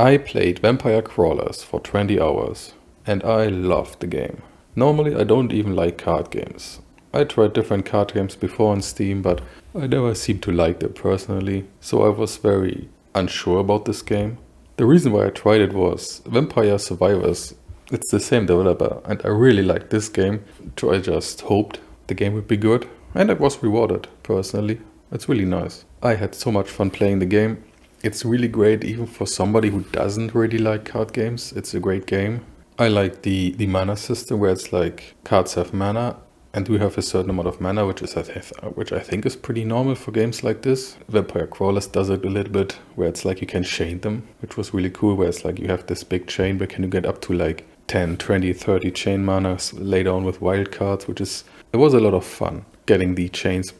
I played Vampire Crawlers for 20 hours and I loved the game. Normally I don't even like card games. I tried different card games before on Steam, but I never seemed to like them personally, so I was very unsure about this game. The reason why I tried it was Vampire Survivors. It's the same developer and I really liked this game, so I just hoped the game would be good and I was rewarded personally. It's really nice. I had so much fun playing the game. It's really great even for somebody who doesn't really like card games. It's a great game. I like the mana system where it's like cards have mana and we have a certain amount of mana, which I think is pretty normal for games like this. Vampire Crawlers does it a little bit where it's like you can chain them, which was really cool, where it's like you have this big chain, but can you get up to like 10, 20, 30 chain mana later on with wild cards, it was a lot of fun getting the chains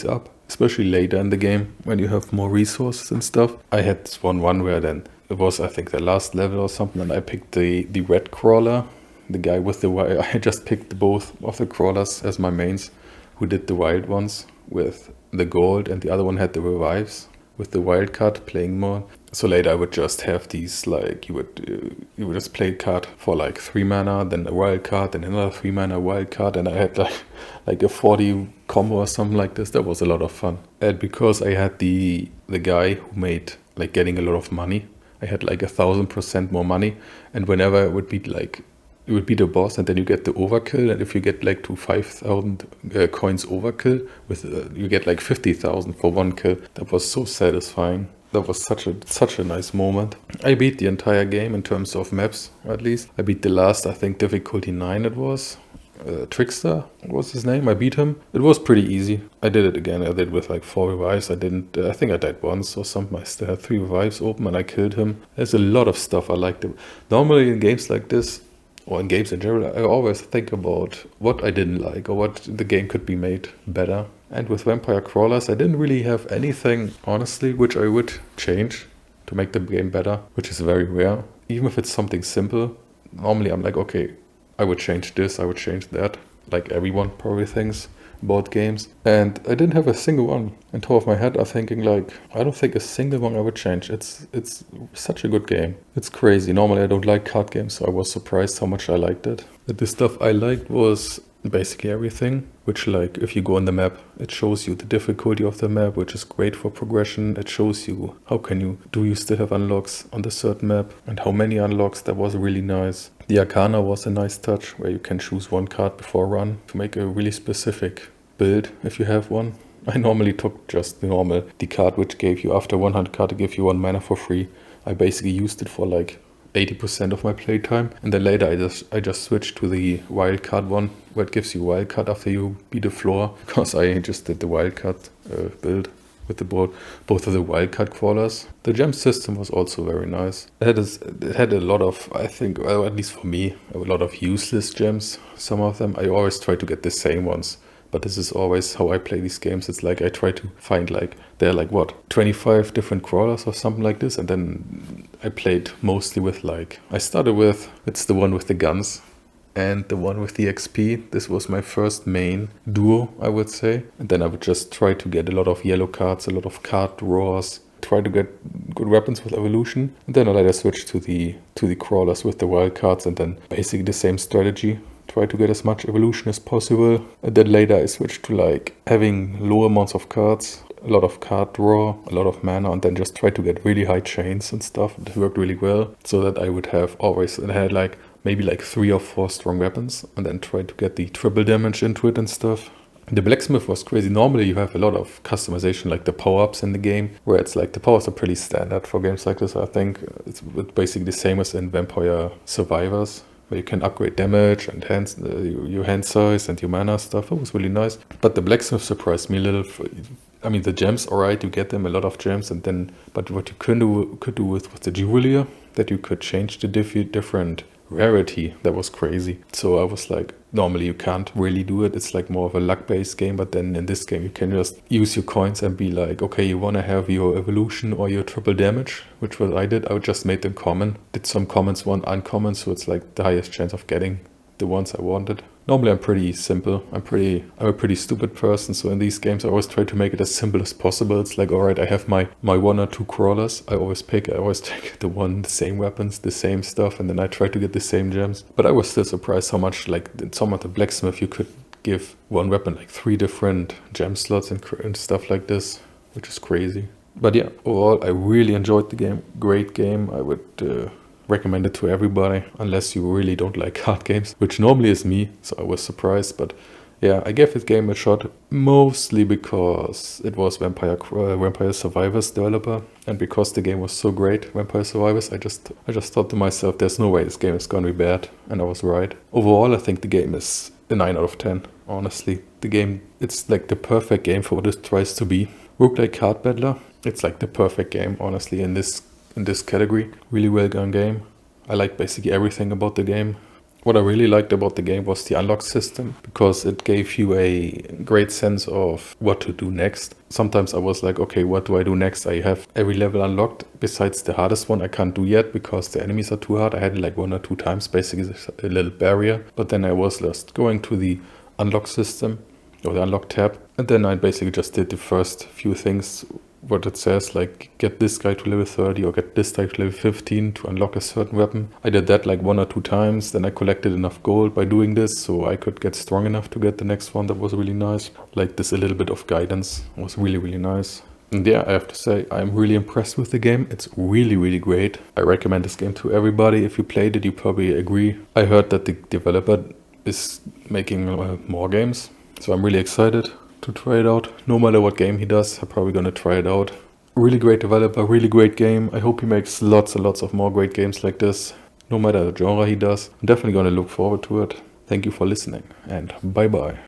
up, especially later in the game when you have more resources and stuff. I had this one where then it was, I think, the last level or something, and I picked the red crawler, the guy with the wild. I just picked both of the crawlers as my mains, who did the wild ones with the gold, and the other one had the revives with the wild card playing more. So later I would just have these, like, you would just play a card for like 3 mana, then a wild card, then another 3 mana wild card, and I had like a 40 combo or something like this. That was a lot of fun. And because I had the guy who made like getting a lot of money, I had like 1,000% more money, and whenever it would be like, you would beat a boss and then you get the overkill, and if you get like to 5,000 coins overkill, you get like 50,000 for one kill. That was so satisfying. That was such a nice moment. I beat the entire game in terms of maps, at least. I beat the last, I think difficulty 9 it was. Trickster was his name. I beat him. It was pretty easy. I did it again. I did it with like 4 revives. I think I died once or something. I still had 3 revives open and I killed him. There's a lot of stuff I liked. Normally in games like this, or in games in general, I always think about what I didn't like or what the game could be made better. And with Vampire Crawlers, I didn't really have anything, honestly, which I would change to make the game better, which is very rare. Even if it's something simple, normally I'm like, okay, I would change this, I would change that, like everyone probably thinks about games. And I didn't have a single one. On top of my head, I'm thinking like, I don't think a single one I would change. It's such a good game. It's crazy. Normally I don't like card games, so I was surprised how much I liked it. But the stuff I liked was basically everything, which, like, if you go on the map, it shows you the difficulty of the map, which is great for progression. It shows you do you still have unlocks on the certain map and how many unlocks. That was really nice. The Arcana was a nice touch where you can choose one card before run to make a really specific build if you have one. I normally took just the card which gave you, after 100 card, to give you 1 mana for free. I basically used it for like 80% of my playtime, and then later I just switched to the wild card one, where it gives you wild card after you beat the floor, because I just did the wild card build with both of the wild card crawlers. The gem system was also very nice. It had a lot of, I think, well, at least for me, a lot of useless gems. Some of them I always try to get the same ones. But this is always how I play these games. It's like I try to find, like, there are like, what, 25 different crawlers or something like this. And then I played mostly with, like, it's the one with the guns and the one with the XP. This was my first main duo, I would say. And then I would just try to get a lot of yellow cards, a lot of card draws, try to get good weapons with evolution. And then I later switched to the crawlers with the wild cards, and then basically the same strategy. Try to get as much evolution as possible. And then later I switched to like having low amounts of cards, a lot of card draw, a lot of mana, and then just try to get really high chains and stuff. It worked really well, so that I would have always, and I had like maybe like 3 or 4 strong weapons, and then try to get the triple damage into it and stuff. The blacksmith was crazy. Normally you have a lot of customization, like the power-ups in the game, where it's like the powers are pretty standard for games like this. I think it's basically the same as in Vampire Survivors, where you can upgrade damage and your hand size and your mana stuff. It was really nice. But the blacksmith surprised me a little. I mean, the gems, alright, you get them, a lot of gems, and then, but what you could do with the Juwelier, that you could change the different rarity. That was crazy. So I was like, normally you can't really do it. It's like more of a luck-based game, but then in this game you can just use your coins and be like, okay, you want to have your evolution or your triple damage, which was I did. I just made them common, did some commons, one uncommon, so it's like the highest chance of getting the ones I wanted. Normally I'm pretty simple. I'm a pretty stupid person, so in these games I always try to make it as simple as possible. It's like, alright, I have my 1 or 2 crawlers. I always take the same weapons, the same stuff, and then I try to get the same gems. But I was still surprised how much, like, in some of the blacksmith you could give one weapon like 3 different gem slots and stuff like this, which is crazy. But yeah, overall I really enjoyed the game. Great game. I would recommend it to everybody, unless you really don't like card games, which normally is me, so I was surprised. But yeah, I gave this game a shot, mostly because it was Vampire Survivors developer, and because the game was so great, Vampire Survivors, I just thought to myself, there's no way this game is gonna be bad, and I was right. Overall, I think the game is a 9 out of 10, honestly. The game, it's like the perfect game for what it tries to be. Roguelike Card Battler, it's like the perfect game, honestly, in this category. Really well done game. I like basically everything about the game. What I really liked about the game was the unlock system, because it gave you a great sense of what to do next. Sometimes I was like, okay, what do I do next? I have every level unlocked besides the hardest one I can't do yet because the enemies are too hard. I had it like 1 or 2 times, basically a little barrier. But then I was just going to the unlock system or the unlock tab, and then I basically just did the first few things what it says, like get this guy to level 30 or get this guy to level 15 to unlock a certain weapon. I did that like 1 or 2 times, then I collected enough gold by doing this so I could get strong enough to get the next one. That was really nice. Like this, a little bit of guidance was really, really nice. And yeah, I have to say, I'm really impressed with the game. It's really, really great. I recommend this game to everybody. If you played it, you probably agree. I heard that the developer is making more games, so I'm really excited to try it out. No matter what game he does, I'm probably gonna try it out. Really great developer, really great game. I hope he makes lots and lots of more great games like this, no matter the genre he does. I'm definitely gonna look forward to it. Thank you for listening, and bye bye.